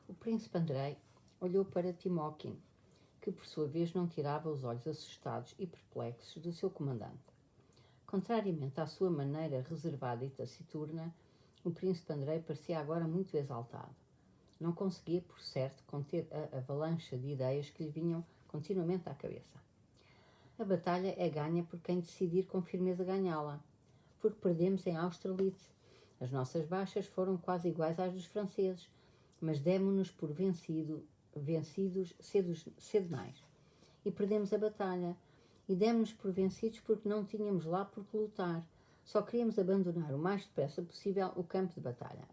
O príncipe Andrei olhou para Timóquin, que por sua vez não tirava os olhos assustados e perplexos do seu comandante. Contrariamente à sua maneira reservada e taciturna, o príncipe Andrei parecia agora muito exaltado. Não conseguia, por certo, conter a avalanche de ideias que lhe vinham continuamente à cabeça. A batalha é ganha por quem decidir com firmeza ganhá-la, porque perdemos em Austerlitz. As nossas baixas foram quase iguais às dos franceses, mas demo-nos por vencidos cedo demais. E perdemos a batalha. E demos-nos por vencidos porque não tínhamos lá por que lutar. Só queríamos abandonar o mais depressa possível o campo de batalha.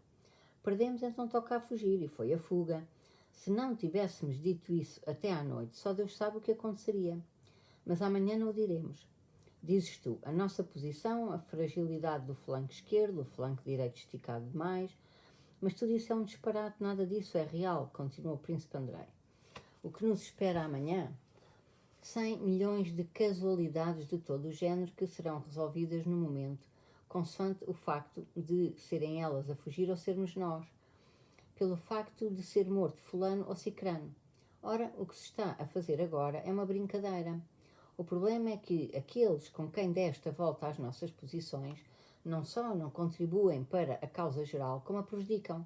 Perdemos, então toca a fugir, e foi a fuga. Se não tivéssemos dito isso até à noite, só Deus sabe o que aconteceria. Mas amanhã não o diremos. Dizes tu, a nossa posição, a fragilidade do flanco esquerdo, o flanco direito esticado demais, mas tudo isso é um disparate, nada disso é real, continuou o príncipe Andrei. O que nos espera amanhã? 100 milhões de casualidades de todo o género que serão resolvidas no momento, consoante o facto de serem elas a fugir ou sermos nós, pelo facto de ser morto fulano ou cicrano. Ora, o que se está a fazer agora é uma brincadeira. O problema é que aqueles com quem desta volta às nossas posições não só não contribuem para a causa geral, como a prejudicam.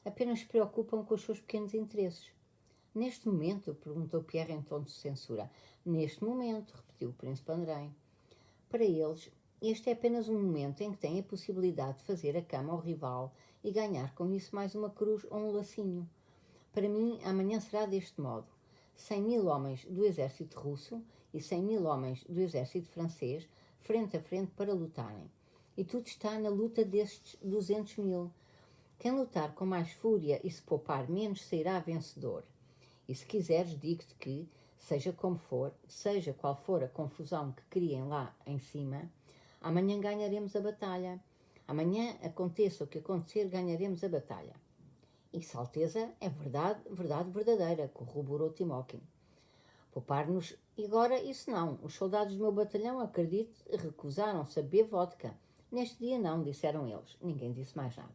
Apenas se preocupam com os seus pequenos interesses. Neste momento, perguntou Pierre em tom de censura. Neste momento, repetiu o príncipe Andrei. Para eles, este é apenas um momento em que têm a possibilidade de fazer a cama ao rival e ganhar com isso mais uma cruz ou um lacinho. Para mim, amanhã será deste modo. 100.000 homens do exército russo e 100.000 homens do exército francês frente a frente para lutarem. E tudo está na luta destes 200.000. Quem lutar com mais fúria e se poupar menos sairá vencedor. E se quiseres, digo-te que, seja como for, seja qual for a confusão que criem lá em cima, amanhã ganharemos a batalha. Amanhã, aconteça o que acontecer, ganharemos a batalha. Isso, Alteza, é verdade verdadeira, corroborou Timóquin. Poupar-nos, e agora isso não. Os soldados do meu batalhão, acredite, recusaram-se a beber vodka. Neste dia não, disseram eles. Ninguém disse mais nada.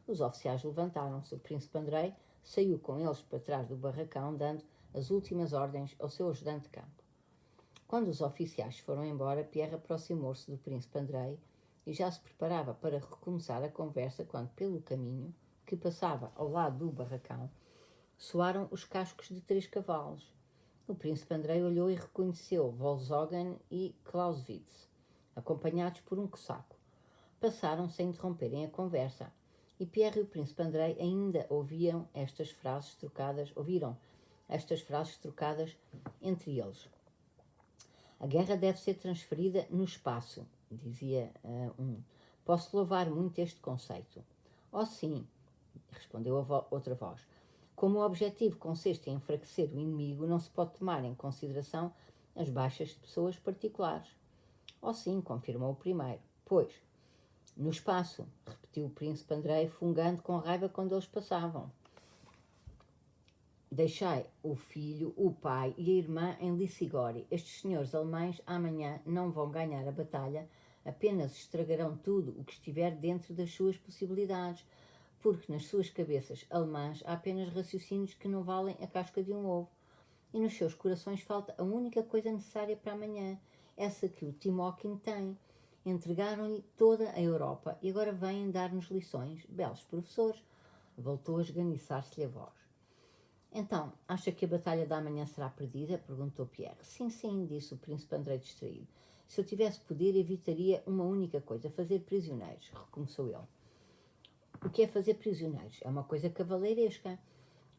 Os oficiais levantaram-se. O príncipe Andrei saiu com eles para trás do barracão, dando as últimas ordens ao seu ajudante de campo. Quando os oficiais foram embora, Pierre aproximou-se do príncipe Andrei e já se preparava para recomeçar a conversa quando, pelo caminho que passava ao lado do barracão, soaram os cascos de 3 cavalos. O príncipe Andrei olhou e reconheceu Volkswagen e Clausewitz, acompanhados por um cossaco. Passaram sem interromperem a conversa, e Pierre e o príncipe Andrei ainda ouviram estas frases trocadas entre eles. A guerra deve ser transferida no espaço, dizia um. Posso louvar muito este conceito. Oh, sim, respondeu outra voz. Como o objetivo consiste em enfraquecer o inimigo, não se pode tomar em consideração as baixas de pessoas particulares. Oh, sim, confirmou o primeiro. Pois, no espaço, repetiu o príncipe Andrei, fungando com raiva quando eles passavam. Deixai o filho, o pai e a irmã em Licigori. Estes senhores alemães amanhã não vão ganhar a batalha, apenas estragarão tudo o que estiver dentro das suas possibilidades, porque nas suas cabeças alemãs há apenas raciocínios que não valem a casca de um ovo. E nos seus corações falta a única coisa necessária para amanhã, essa que o Timóquin tem. Entregaram-lhe toda a Europa e agora vêm dar-nos lições. Belos professores. Voltou a esganiçar-se-lhe a voz. Então, acha que a batalha da manhã será perdida? Perguntou Pierre. Sim, sim, disse o príncipe Andrei distraído. Se eu tivesse poder, evitaria uma única coisa, fazer prisioneiros, recomeçou ele. O que é fazer prisioneiros? É uma coisa cavaleiresca.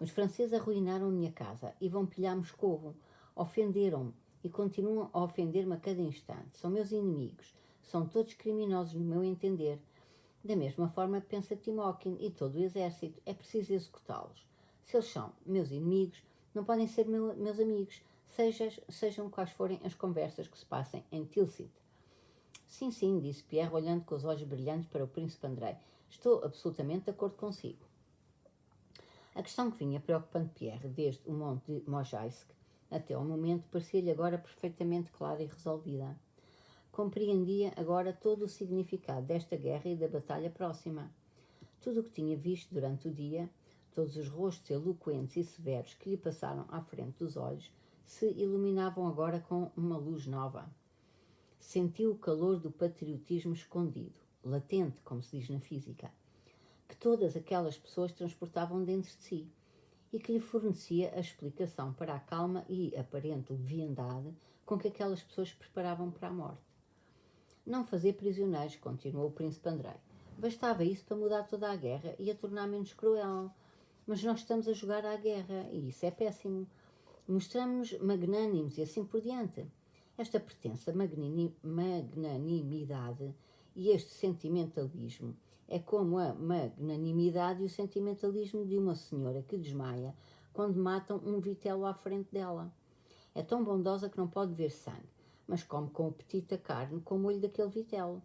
Os franceses arruinaram a minha casa e vão pilhar Moscovo. Ofenderam-me e continuam a ofender-me a cada instante. São meus inimigos. São todos criminosos no meu entender. Da mesma forma pensa Timóquin e todo o exército. É preciso executá-los. Se eles são meus inimigos, não podem ser meus amigos, sejam quais forem as conversas que se passem em Tilsit. Sim, sim, disse Pierre, olhando com os olhos brilhantes para o príncipe Andrei. Estou absolutamente de acordo consigo. A questão que vinha preocupando Pierre desde o monte de Mojaisk até ao momento parecia-lhe agora perfeitamente clara e resolvida. Compreendia agora todo o significado desta guerra e da batalha próxima. Tudo o que tinha visto durante o dia, todos os rostos eloquentes e severos que lhe passaram à frente dos olhos se iluminavam agora com uma luz nova. Sentiu o calor do patriotismo escondido, latente, como se diz na física, que todas aquelas pessoas transportavam dentro de si e que lhe fornecia a explicação para a calma e aparente leviandade com que aquelas pessoas se preparavam para a morte. Não fazer prisioneiros, continuou o príncipe Andrei. Bastava isso para mudar toda a guerra e a tornar menos cruel. Mas nós estamos a jogar à guerra e isso é péssimo. Mostramos-nos magnânimos e assim por diante. Esta pretensa magnanimidade e este sentimentalismo é como a magnanimidade e o sentimentalismo de uma senhora que desmaia quando matam um vitelo à frente dela. É tão bondosa que não pode ver sangue, mas come com apetite a carne com o molho daquele vitelo.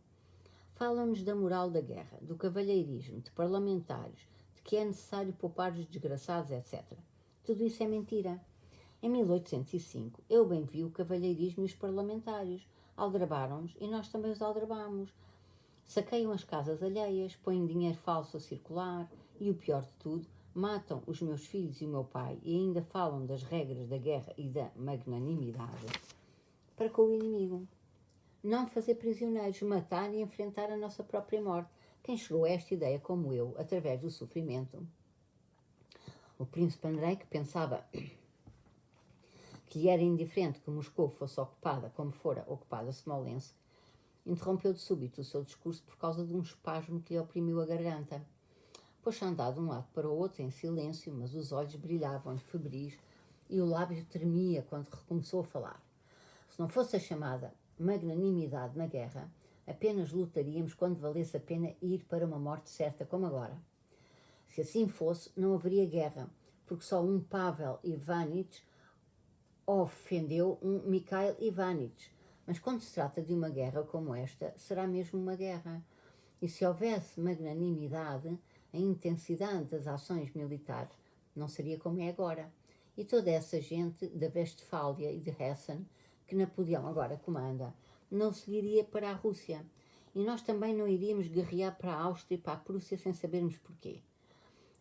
Fala-nos da moral da guerra, do cavalheirismo, de parlamentários, de que é necessário poupar os desgraçados, etc. Tudo isso é mentira. Em 1805, eu bem vi o cavalheirismo e os parlamentários. Aldrabaram-nos e nós também os aldrabámos. Saqueiam as casas alheias, põem dinheiro falso a circular e, o pior de tudo, matam os meus filhos e o meu pai e ainda falam das regras da guerra e da magnanimidade para com o inimigo. Não fazer prisioneiros, matar e enfrentar a nossa própria morte. Quem chegou a esta ideia como eu, através do sofrimento? O príncipe Andrei, que pensava que lhe era indiferente que Moscou fosse ocupada como fora ocupada Smolensk, interrompeu de súbito o seu discurso por causa de um espasmo que lhe oprimiu a garganta. Pôs-se a andar de um lado para o outro em silêncio, mas os olhos brilhavam-lhe febris e o lábio tremia quando recomeçou a falar. Se não fosse a chamada magnanimidade na guerra, apenas lutaríamos quando valesse a pena ir para uma morte certa como agora. Se assim fosse, não haveria guerra, porque só um Pavel Ivanitch ofendeu um Mikhail Ivanitch. Mas quando se trata de uma guerra como esta, será mesmo uma guerra. E se houvesse magnanimidade, a intensidade das ações militares não seria como é agora. E toda essa gente da Westfália e de Hessen, que Napoleão agora comanda, não seguiria para a Rússia. E nós também não iríamos guerrear para a Áustria e para a Prússia sem sabermos porquê.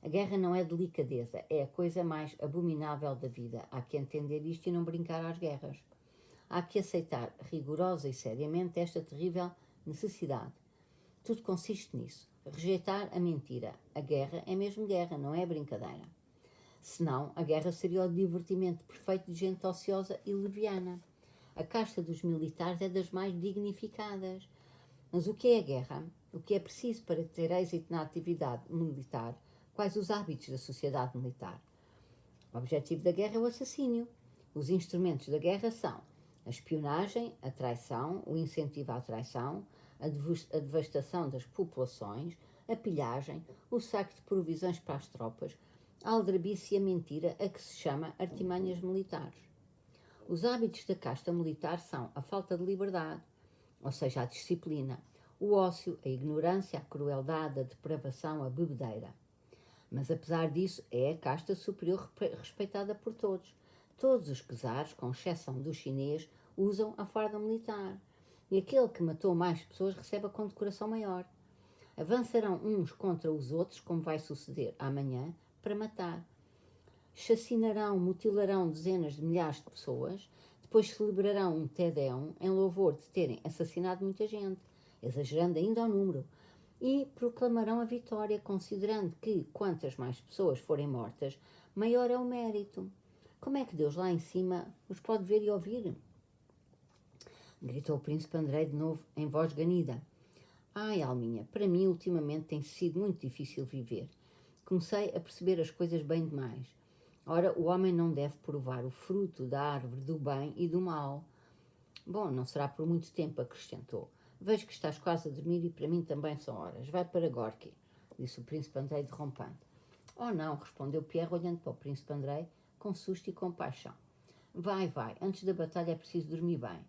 A guerra não é delicadeza, é a coisa mais abominável da vida. Há que entender isto e não brincar às guerras. Há que aceitar rigorosa e seriamente esta terrível necessidade. Tudo consiste nisso. Rejeitar a mentira. A guerra é mesmo guerra, não é brincadeira. Senão, a guerra seria o divertimento perfeito de gente ociosa e leviana. A casta dos militares é das mais dignificadas. Mas o que é a guerra? O que é preciso para ter êxito na atividade militar? Quais os hábitos da sociedade militar? O objetivo da guerra é o assassínio. Os instrumentos da guerra são a espionagem, a traição, o incentivo à traição, a devastação das populações, a pilhagem, o saque de provisões para as tropas, a aldrabice e a mentira, a que se chama artimanhas militares. Os hábitos da casta militar são a falta de liberdade, ou seja, a disciplina, o ócio, a ignorância, a crueldade, a depravação, a bebedeira. Mas apesar disso, é a casta superior respeitada por todos. Todos os czares, com exceção do chinês, usam a farda militar. E aquele que matou mais pessoas recebe a condecoração maior. Avançarão uns contra os outros, como vai suceder amanhã, para matar. Chacinarão, mutilarão dezenas de milhares de pessoas, depois celebrarão um Te-Deum em louvor de terem assassinado muita gente, exagerando ainda o número, e proclamarão a vitória, considerando que, quantas mais pessoas forem mortas, maior é o mérito. Como é que Deus lá em cima os pode ver e ouvir? Gritou o príncipe Andrei de novo, em voz ganida. Ai, Alminha, para mim ultimamente tem sido muito difícil viver. Comecei a perceber as coisas bem demais. Ora, o homem não deve provar o fruto da árvore do bem e do mal. Bom, não será por muito tempo, acrescentou. Vejo que estás quase a dormir e para mim também são horas. Vai para Gorky, disse o príncipe Andrei derrompante. Oh não, respondeu Pierre olhando para o príncipe Andrei com susto e compaixão. Vai, antes da batalha é preciso dormir bem,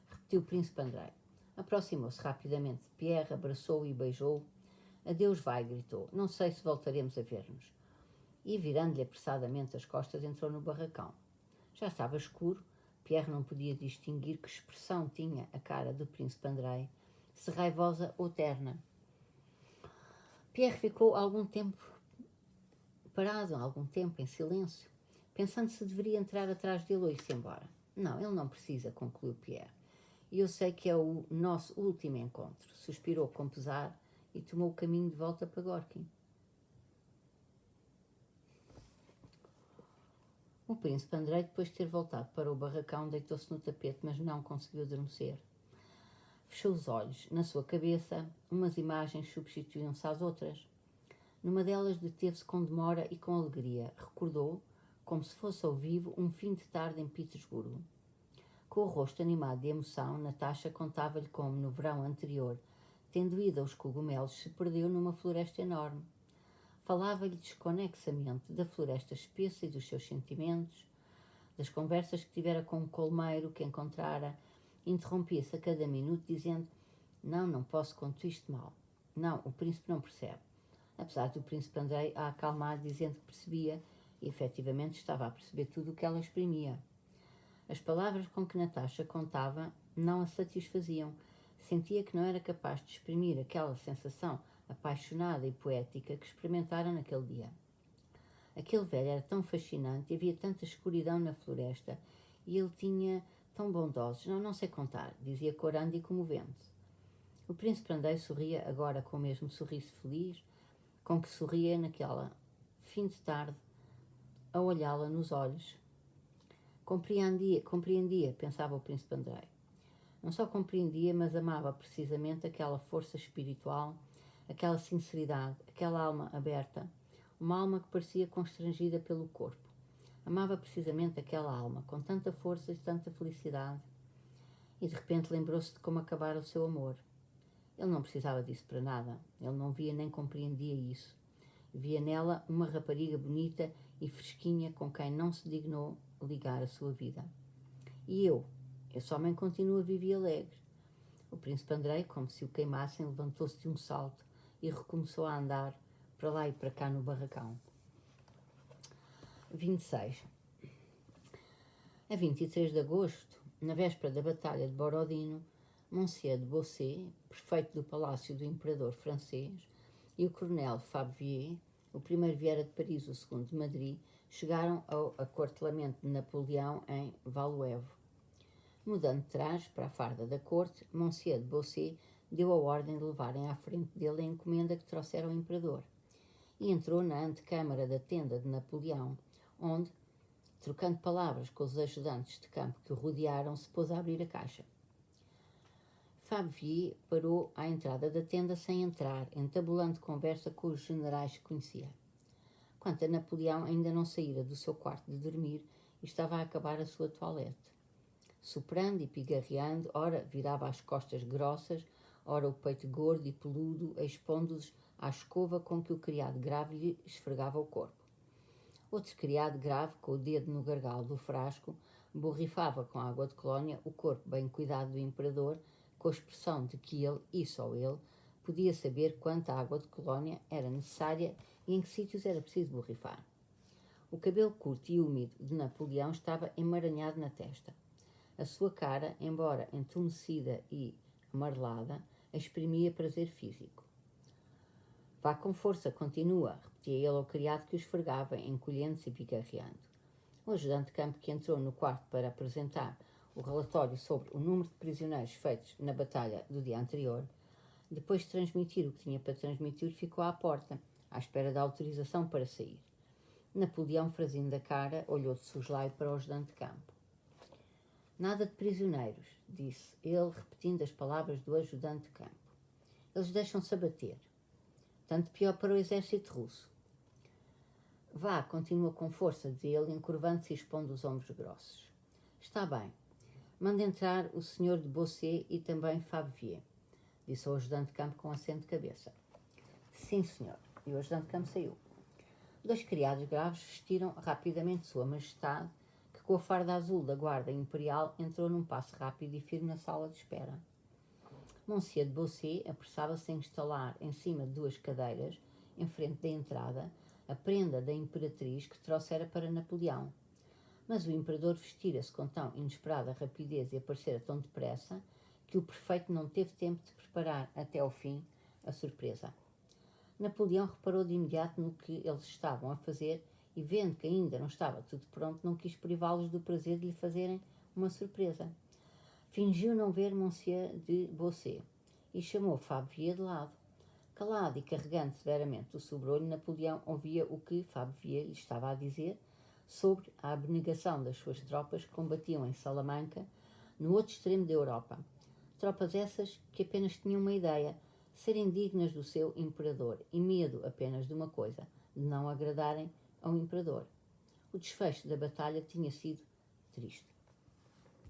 repetiu o príncipe Andrei. Aproximou-se rapidamente de Pierre, abraçou-o e beijou-o. Adeus vai, gritou. Não sei se voltaremos a ver-nos. E, virando-lhe apressadamente as costas, entrou no barracão. Já estava escuro. Pierre não podia distinguir que expressão tinha a cara do príncipe Andrei, se raivosa ou terna. Pierre ficou algum tempo Parado algum tempo em silêncio, pensando se deveria entrar atrás dele ou ir-se embora. Não, ele não precisa, concluiu Pierre. E eu sei que é o nosso último encontro. Suspirou com pesar e tomou o caminho de volta para Gorky. O príncipe Andrei, depois de ter voltado para o barracão, deitou-se no tapete, mas não conseguiu adormecer. Fechou os olhos. Na sua cabeça, umas imagens substituíam-se às outras. Numa delas deteve-se com demora e com alegria. Recordou, como se fosse ao vivo, um fim de tarde em Petersburgo. Com o rosto animado de emoção, Natasha contava-lhe como, no verão anterior, tendo ido aos cogumelos, se perdeu numa floresta enorme. Falava-lhe desconexamente da floresta espessa e dos seus sentimentos, das conversas que tivera com o colmeiro que encontrara. Interrompia-se a cada minuto, dizendo: Não posso conto isto mal. Não, o príncipe não percebe. Apesar do príncipe Andrei a acalmar, dizendo que percebia, e efetivamente estava a perceber tudo o que ela exprimia. As palavras com que Natasha contava não a satisfaziam. Sentia que não era capaz de exprimir aquela sensação apaixonada e poética que experimentara naquele dia. Aquele velho era tão fascinante e havia tanta escuridão na floresta, e ele tinha tão bondosos, não sei contar, dizia corando e comovendo-se. O príncipe Andrei sorria agora com o mesmo sorriso feliz com que sorria naquela fim de tarde, a olhá-la nos olhos. Compreendia, pensava o príncipe Andrei. Não só compreendia, mas amava precisamente aquela força espiritual, aquela sinceridade, aquela alma aberta, uma alma que parecia constrangida pelo corpo. Amava precisamente aquela alma, com tanta força e tanta felicidade. E de repente lembrou-se de como acabara o seu amor. Ele não precisava disso para nada. Ele não via nem compreendia isso. Via nela uma rapariga bonita e fresquinha com quem não se dignou ligar a sua vida. E eu somente continuo vivo e alegre. O príncipe Andrei, como se o queimassem, levantou-se de um salto e recomeçou a andar para lá e para cá no barracão. 26. A 23 de agosto, na véspera da Batalha de Borodino, Monsieur de Beausset, prefeito do palácio do imperador francês, e o coronel Fabvier, o primeiro viera de Paris, o segundo de Madrid, chegaram ao acortelamento de Napoleão em Valluevo. Mudando de traje para a farda da corte, Monsieur de Beausset deu a ordem de levarem à frente dele a encomenda que trouxera ao imperador, e entrou na antecâmara da tenda de Napoleão, onde, trocando palavras com os ajudantes de campo que o rodearam, se pôs a abrir a caixa. Fabvier parou à entrada da tenda sem entrar, entabulando conversa com os generais que conhecia. Quanto a Napoleão, ainda não saíra do seu quarto de dormir e estava a acabar a sua toilette. Soprando e pigarreando, ora virava as costas grossas, ora o peito gordo e peludo, expondo-os à escova com que o criado grave lhe esfregava o corpo. Outro criado grave, com o dedo no gargalo do frasco, borrifava com água de colónia o corpo bem cuidado do imperador, com a expressão de que ele, e só ele, podia saber quanta água de colónia era necessária e em que sítios era preciso borrifar. O cabelo curto e úmido de Napoleão estava emaranhado na testa. A sua cara, embora entumecida e amarelada, exprimia prazer físico. Vá com força, continua, repetia ele ao criado que o esfregava, encolhendo-se e picarreando. O ajudante de campo que entrou no quarto para apresentar o relatório sobre o número de prisioneiros feitos na batalha do dia anterior, depois de transmitir o que tinha para transmitir, ficou à porta, à espera da autorização para sair. Napoleão, franzindo a cara, olhou de soslaio para o ajudante de campo. Nada de prisioneiros, disse ele, repetindo as palavras do ajudante de campo. Eles deixam-se abater. Tanto pior para o exército russo. Vá, continua com força, dizia ele, encurvando-se e expondo os ombros grossos. Está bem. Manda entrar o senhor de Beausset e também Fabvier, disse o ajudante de campo com acento de cabeça. Sim, senhor. E o ajudante de campo saiu. Dois criados graves vestiram rapidamente sua majestade, que com a farda azul da guarda imperial entrou num passo rápido e firme na sala de espera. Monsieur de Beausset apressava-se a instalar em cima de duas cadeiras, em frente da entrada, a prenda da imperatriz que trouxera para Napoleão. Mas o imperador vestira-se com tão inesperada rapidez e aparecera tão depressa que o prefeito não teve tempo de preparar até ao fim a surpresa. Napoleão reparou de imediato no que eles estavam a fazer e, vendo que ainda não estava tudo pronto, não quis privá-los do prazer de lhe fazerem uma surpresa. Fingiu não ver Monsieur de Beausset e chamou Fabvier de lado. Calado e carregando severamente o sobrolho, Napoleão ouvia o que Fabvier lhe estava a dizer sobre a abnegação das suas tropas que combatiam em Salamanca, no outro extremo da Europa. Tropas essas que apenas tinham uma ideia, serem dignas do seu imperador, e medo apenas de uma coisa, de não agradarem ao imperador. O desfecho da batalha tinha sido triste.